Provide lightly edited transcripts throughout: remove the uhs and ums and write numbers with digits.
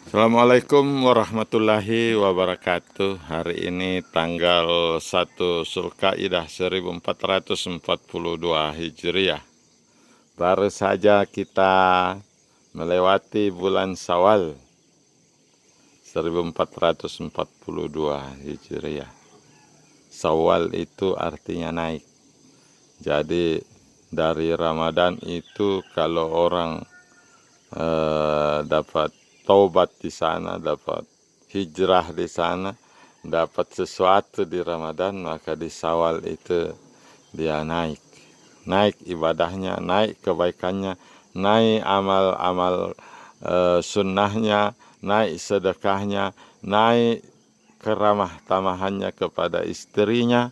Assalamualaikum warahmatullahi wabarakatuh. Hari ini tanggal 1 Zulkaidah 1442 Hijriah. Baru saja kita melewati bulan Syawal 1442 Hijriah. Syawal itu artinya naik. Jadi dari Ramadan itu kalau orang dapat taubat di sana, dapat hijrah di sana, dapat sesuatu di Ramadan, maka di Syawal itu dia naik. Naik ibadahnya, naik kebaikannya, naik amal-amal sunnahnya, naik sedekahnya, naik keramah tamahannya kepada istrinya,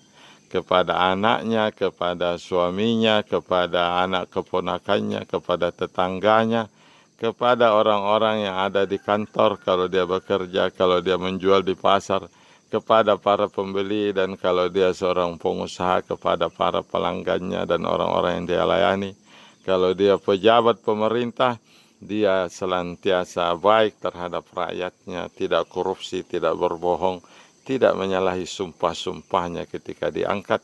kepada anaknya, kepada suaminya, kepada anak keponakannya, kepada tetangganya, kepada orang-orang yang ada di kantor kalau dia bekerja, kalau dia menjual di pasar, kepada para pembeli, dan kalau dia seorang pengusaha kepada para pelanggannya dan orang-orang yang dia layani. Kalau dia pejabat pemerintah, dia senantiasa baik terhadap rakyatnya, tidak korupsi, tidak berbohong, tidak menyalahi sumpah-sumpahnya ketika diangkat,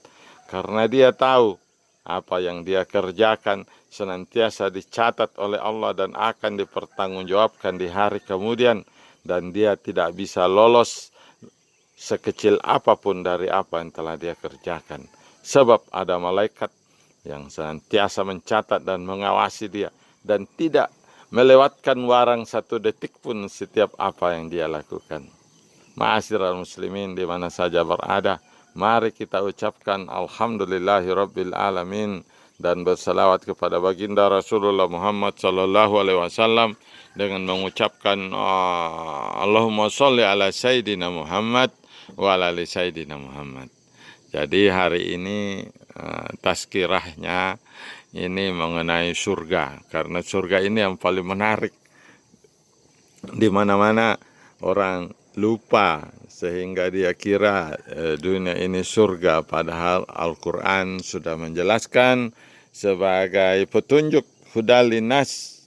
karena dia tahu apa yang dia kerjakan senantiasa dicatat oleh Allah dan akan dipertanggungjawabkan di hari kemudian, dan dia tidak bisa lolos sekecil apapun dari apa yang telah dia kerjakan, sebab ada malaikat yang senantiasa mencatat dan mengawasi dia dan tidak melewatkan warang satu detik pun setiap apa yang dia lakukan. Ma'asyiral muslimin di mana saja berada, mari kita ucapkan alhamdulillahirabbil alamin dan bersalawat kepada baginda Rasulullah Muhammad sallallahu alaihi wasallam dengan mengucapkan Allahumma sholli ala sayyidina Muhammad wa ala ali sayyidina Muhammad. Jadi hari ini tazkirahnya ini mengenai surga, karena surga ini yang paling menarik. Di mana-mana orang lupa sehingga dia kira dunia ini surga, padahal Al-Quran sudah menjelaskan sebagai petunjuk hudalinas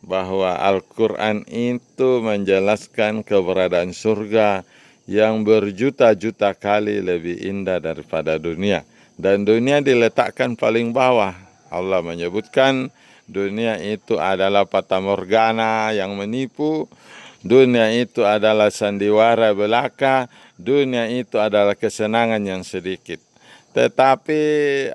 bahwa Al-Quran itu menjelaskan keberadaan surga yang berjuta-juta kali lebih indah daripada dunia. Dan dunia diletakkan paling bawah. Allah menyebutkan dunia itu adalah fata morgana yang menipu, dunia itu adalah sandiwara belaka, dunia itu adalah kesenangan yang sedikit. Tetapi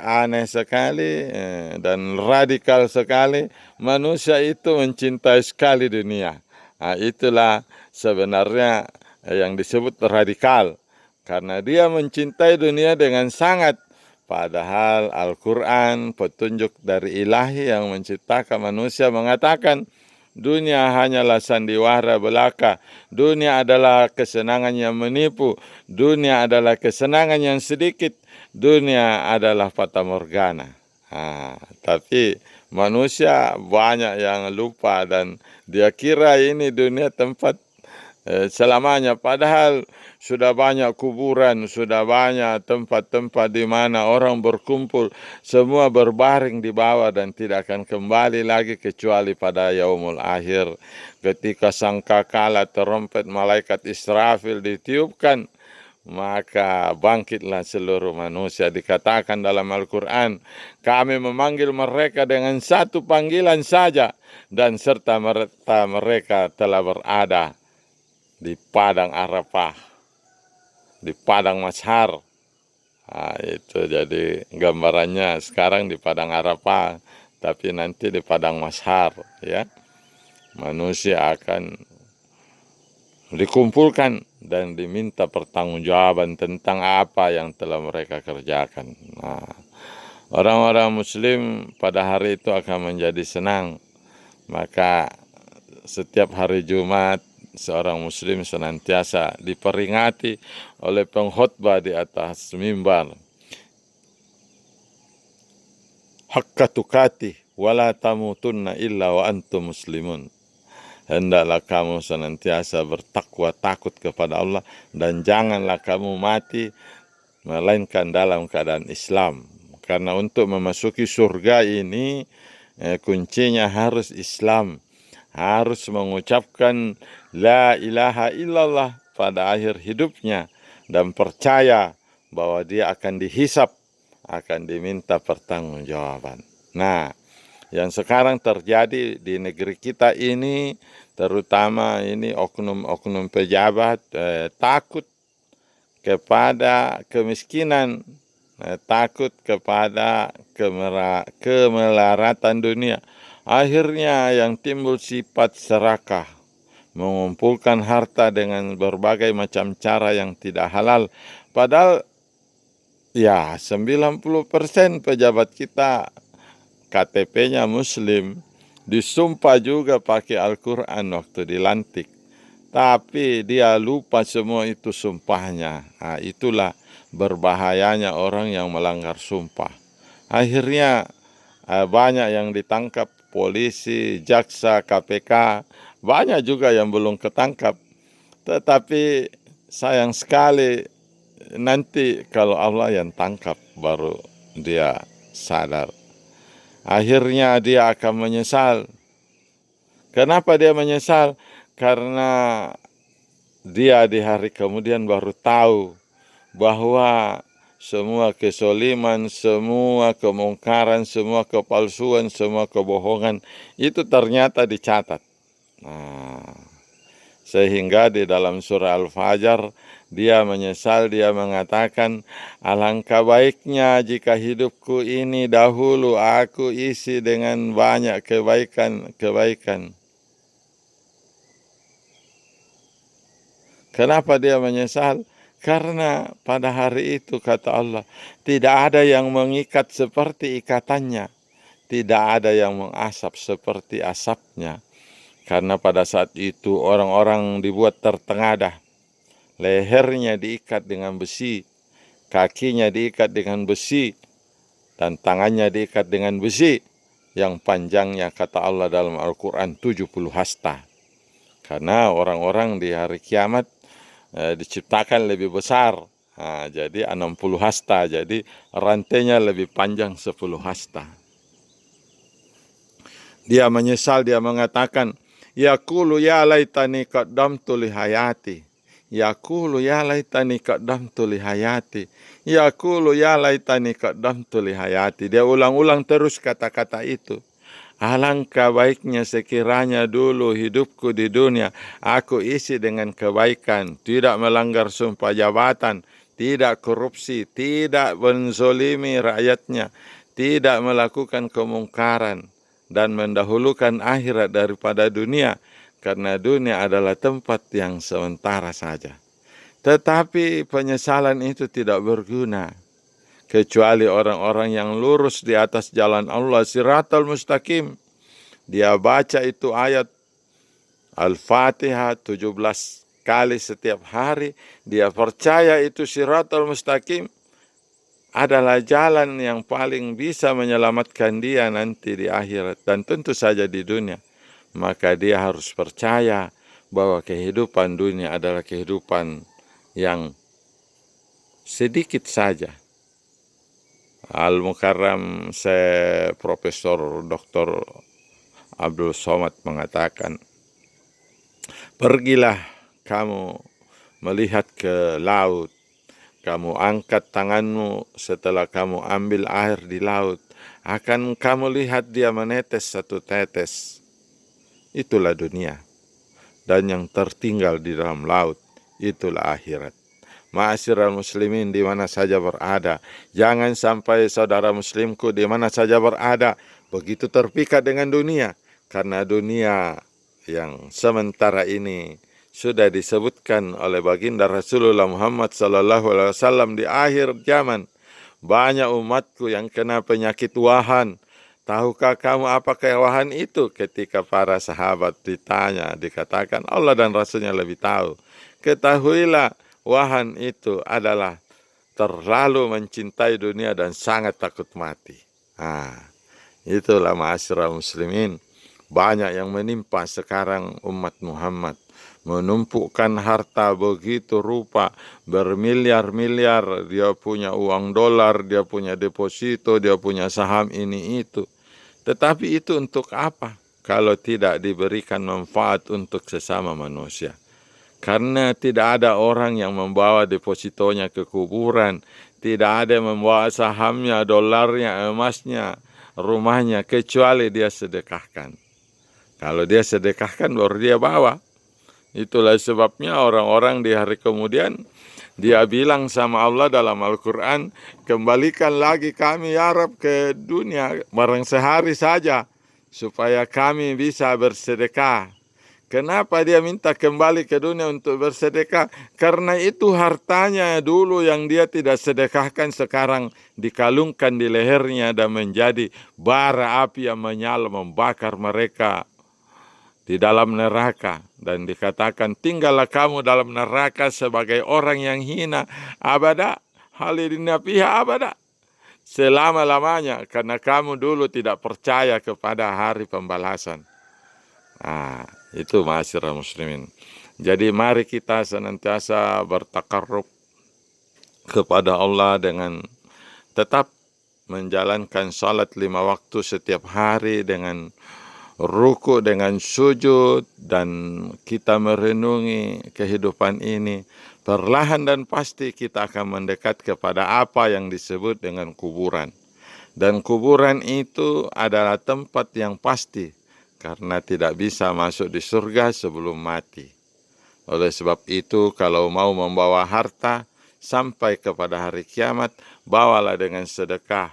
aneh sekali dan radikal sekali, manusia itu mencintai sekali dunia. Nah, itulah sebenarnya yang disebut radikal, karena dia mencintai dunia dengan sangat. Padahal Al-Quran, petunjuk dari ilahi yang menciptakan manusia, mengatakan dunia hanyalah sandiwara belaka, dunia adalah kesenangan yang menipu, dunia adalah kesenangan yang sedikit, dunia adalah fata morgana. Tapi manusia banyak yang lupa dan dia kira ini dunia tempat selamanya, padahal sudah banyak kuburan, sudah banyak tempat-tempat di mana orang berkumpul, semua berbaring di bawah dan tidak akan kembali lagi kecuali pada yaumul akhir, ketika sangkakala trompet malaikat Israfil ditiupkan, maka bangkitlah seluruh manusia. Dikatakan dalam Al-Quran, kami memanggil mereka dengan satu panggilan saja, dan serta mereka telah berada di padang Arafah, di padang Mashar. Itu jadi gambarannya sekarang di padang Arafah, tapi nanti di padang Mashar, ya. Manusia akan dikumpulkan dan diminta pertanggungjawaban tentang apa yang telah mereka kerjakan. Orang-orang muslim pada hari itu akan menjadi senang. Maka setiap hari Jumat seorang muslim senantiasa diperingati oleh pengkhotbah di atas mimbar. Haqqa tukati wala tamutunna illa wa antum muslimun. Hendaklah kamu senantiasa bertakwa takut kepada Allah dan janganlah kamu mati melainkan dalam keadaan Islam. Karena untuk memasuki surga ini kuncinya harus Islam, harus mengucapkan la ilaha illallah pada akhir hidupnya dan percaya bahwa dia akan dihisap, akan diminta pertanggungjawaban. Nah, yang sekarang terjadi di negeri kita ini, terutama ini oknum-oknum pejabat takut kepada kemiskinan, takut kepada kemelaratan dunia. Akhirnya yang timbul sifat serakah, mengumpulkan harta dengan berbagai macam cara yang tidak halal. Padahal ya 90% pejabat kita KTP-nya Muslim, disumpah juga pakai Al-Quran waktu dilantik. Tapi dia lupa semua itu sumpahnya. Nah, itulah berbahayanya orang yang melanggar sumpah. Akhirnya banyak yang ditangkap polisi, jaksa, KPK, banyak juga yang belum ketangkap. Tetapi sayang sekali nanti kalau Allah yang tangkap baru dia sadar. Akhirnya dia akan menyesal. Kenapa dia menyesal? Karena dia di hari kemudian baru tahu bahwa semua kesoliman, semua kemungkaran, semua kepalsuan, semua kebohongan itu ternyata dicatat. Nah, sehingga di dalam surah Al-Fajr dia menyesal, dia mengatakan, alangkah baiknya jika hidupku ini dahulu aku isi dengan banyak kebaikan. Kenapa dia menyesal? Karena pada hari itu kata Allah, tidak ada yang mengikat seperti ikatannya, tidak ada yang mengasap seperti asapnya. Karena pada saat itu orang-orang dibuat tertengadah, lehernya diikat dengan besi, kakinya diikat dengan besi, dan tangannya diikat dengan besi, yang panjangnya kata Allah dalam Al-Quran 70 hasta. Karena orang-orang di hari kiamat diciptakan lebih besar, jadi 60 hasta, jadi rantainya lebih panjang 10 hasta. Dia menyesal, dia mengatakan, yaqulu ya laitani qaddamtu li hayati, yaqulu ya laitani qaddamtu li hayati, yaqulu ya laitani qaddamtu li hayati. Dia ulang-ulang terus kata-kata itu. Alangkah baiknya sekiranya dulu hidupku di dunia aku isi dengan kebaikan, tidak melanggar sumpah jabatan, tidak korupsi, tidak menzolimi rakyatnya, tidak melakukan kemungkaran, dan mendahulukan akhirat daripada dunia, karena dunia adalah tempat yang sementara saja. Tetapi penyesalan itu tidak berguna, kecuali orang-orang yang lurus di atas jalan Allah, siratal mustaqim. Dia baca itu ayat Al-Fatihah 17 kali setiap hari. Dia percaya itu siratal mustaqim adalah jalan yang paling bisa menyelamatkan dia nanti di akhirat, dan tentu saja di dunia. Maka dia harus percaya bahwa kehidupan dunia adalah kehidupan yang sedikit saja. Al-Mukarram Profesor Dr. Abdul Somad mengatakan, pergilah kamu melihat ke laut, kamu angkat tanganmu setelah kamu ambil air di laut, akan kamu lihat dia menetes satu tetes. Itulah dunia. Dan yang tertinggal di dalam laut, itulah akhirat. Ma'asyiral muslimin di mana saja berada, jangan sampai saudara muslimku di mana saja berada begitu terpikat dengan dunia, karena dunia yang sementara ini sudah disebutkan oleh baginda Rasulullah Muhammad SAW di akhir zaman. Banyak umatku yang kena penyakit wahan. Tahukah kamu apakah wahan itu? Ketika para sahabat ditanya, dikatakan Allah dan Rasulnya lebih tahu. Ketahuilah, wahan itu adalah terlalu mencintai dunia dan sangat takut mati. Itulah ma'asyiral muslimin. Banyak yang menimpa sekarang umat Muhammad. Menumpukkan harta begitu rupa, bermiliar-miliar. Dia punya uang dolar, dia punya deposito, dia punya saham ini itu. Tetapi itu untuk apa? kalau tidak diberikan manfaat untuk sesama manusia. Karena tidak ada orang yang membawa depositonya ke kuburan, tidak ada yang membawa sahamnya, dolarnya, emasnya, rumahnya, kecuali dia sedekahkan. Kalau dia sedekahkan baru dia bawa. Itulah sebabnya orang-orang di hari kemudian dia bilang sama Allah dalam Al-Quran, kembalikan lagi kami ya Rab ke dunia, barang sehari saja, supaya kami bisa bersedekah. Kenapa dia minta kembali ke dunia untuk bersedekah? Karena itu hartanya dulu yang dia tidak sedekahkan sekarang dikalungkan di lehernya dan menjadi bara api yang menyala membakar mereka di dalam neraka. Dan dikatakan, tinggallah kamu dalam neraka sebagai orang yang hina abada, halidina fiha abada, selama-lamanya, karena kamu dulu tidak percaya kepada hari pembalasan. Itu ma'asyiral muslimin. Jadi mari kita senantiasa bertakarrub kepada Allah dengan tetap menjalankan salat 5 waktu setiap hari dengan ruku, dengan sujud, dan kita merenungi kehidupan ini. Perlahan dan pasti kita akan mendekat kepada apa yang disebut dengan kuburan. Dan kuburan itu adalah tempat yang pasti, karena tidak bisa masuk di surga sebelum mati. Oleh sebab itu, kalau mau membawa harta sampai kepada hari kiamat, bawalah dengan sedekah.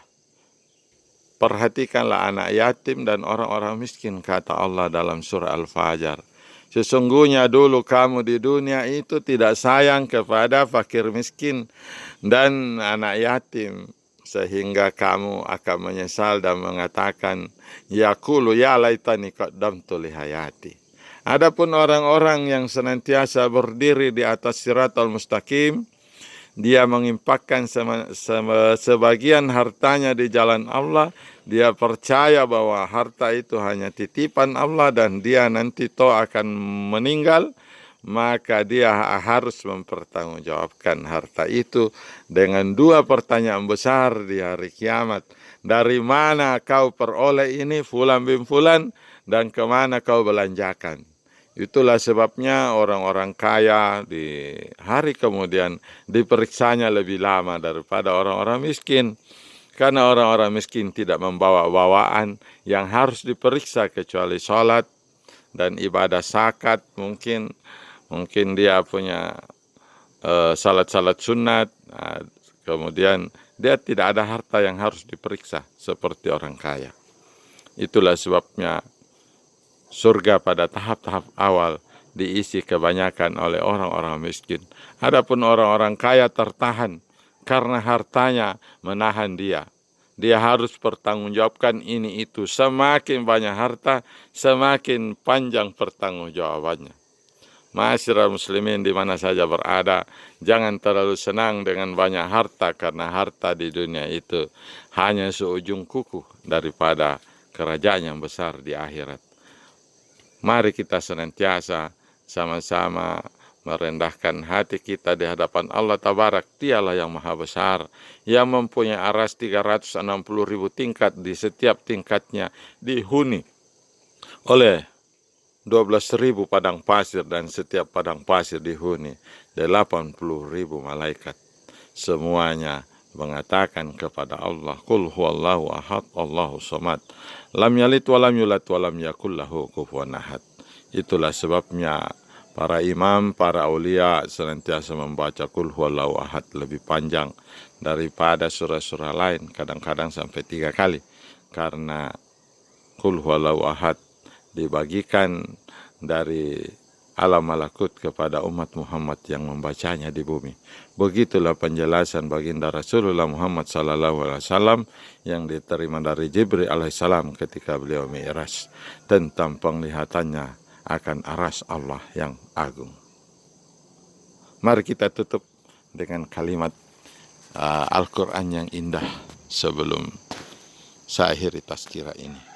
Perhatikanlah anak yatim dan orang-orang miskin, kata Allah dalam surah Al-Fajr. Sesungguhnya dulu kamu di dunia itu tidak sayang kepada fakir miskin dan anak yatim, sehingga kamu akan menyesal dan mengatakan, yaqulu ya laitani qaddamtu li hayati. Adapun orang-orang yang senantiasa berdiri di atas siratal mustaqim, dia menginfakkan sebagian hartanya di jalan Allah. Dia percaya bahwa harta itu hanya titipan Allah dan dia nanti akan meninggal. Maka dia harus mempertanggungjawabkan harta itu dengan 2 pertanyaan besar di hari kiamat. Dari mana kau peroleh ini, fulan bin fulan, dan kemana kau belanjakan? Itulah sebabnya orang-orang kaya di hari kemudian diperiksanya lebih lama daripada orang-orang miskin. Karena orang-orang miskin tidak membawa bawaan yang harus diperiksa kecuali sholat dan ibadah zakat. Mungkin dia punya salat-salat sunat. Kemudian dia tidak ada harta yang harus diperiksa seperti orang kaya. Itulah sebabnya surga pada tahap-tahap awal diisi kebanyakan oleh orang-orang miskin. Adapun orang-orang kaya tertahan karena hartanya menahan dia. Dia harus pertanggungjawabkan ini itu. Semakin banyak harta, semakin panjang pertanggungjawabannya. Ma'asyiral muslimin di mana saja berada, jangan terlalu senang dengan banyak harta, karena harta di dunia itu hanya seujung kuku daripada kerajaan yang besar di akhirat. Mari kita senantiasa sama-sama merendahkan hati kita di hadapan Allah Tabarak. Dialah yang maha besar, yang mempunyai aras 360.000 tingkat, di setiap tingkatnya dihuni oleh 12.000 padang pasir, dan setiap padang pasir dihuni 80.000 malaikat. Semuanya mengatakan kepada Allah, Qul huwallahu ahad, Allahu samad, lam yalid walam yulad walam yakul lahu kufuwan ahad. Itulah sebabnya para imam, para aulia senantiasa membaca Qul huwallahu ahad lebih panjang daripada surah-surah lain, kadang-kadang sampai 3 kali, karena Qul huwallahu ahad dibagikan dari alam malakut kepada umat Muhammad yang membacanya di bumi. Begitulah penjelasan baginda Rasulullah Muhammad SAW yang diterima dari Jibril alaihissalam ketika beliau mi'raj tentang penglihatannya akan aras Allah yang agung. Mari kita tutup dengan kalimat Al-Quran yang indah sebelum saya akhiri tazkirah ini.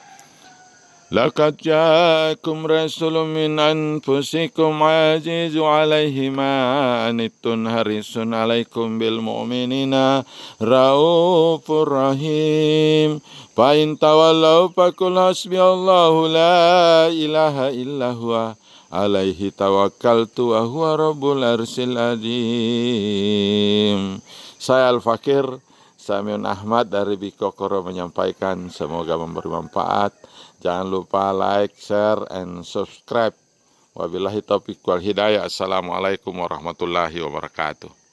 Laqad ja'akum rasulun min anfusikum azizun 'alaihi ma anittum harisun 'alaikum bil mu'minina raufur rahim. Fa in tawallaw faqul hasbiyallahu la ilaha illa huwa alaihi tawakkaltu wa huwa rabbul arsyil azim. Saya Al-Fakir Samiun Ahmad dari Bikokoro menyampaikan, semoga memberi manfaat. Jangan lupa like, share, and subscribe. Wabillahi taufiq wal hidayah. Assalamualaikum warahmatullahi wabarakatuh.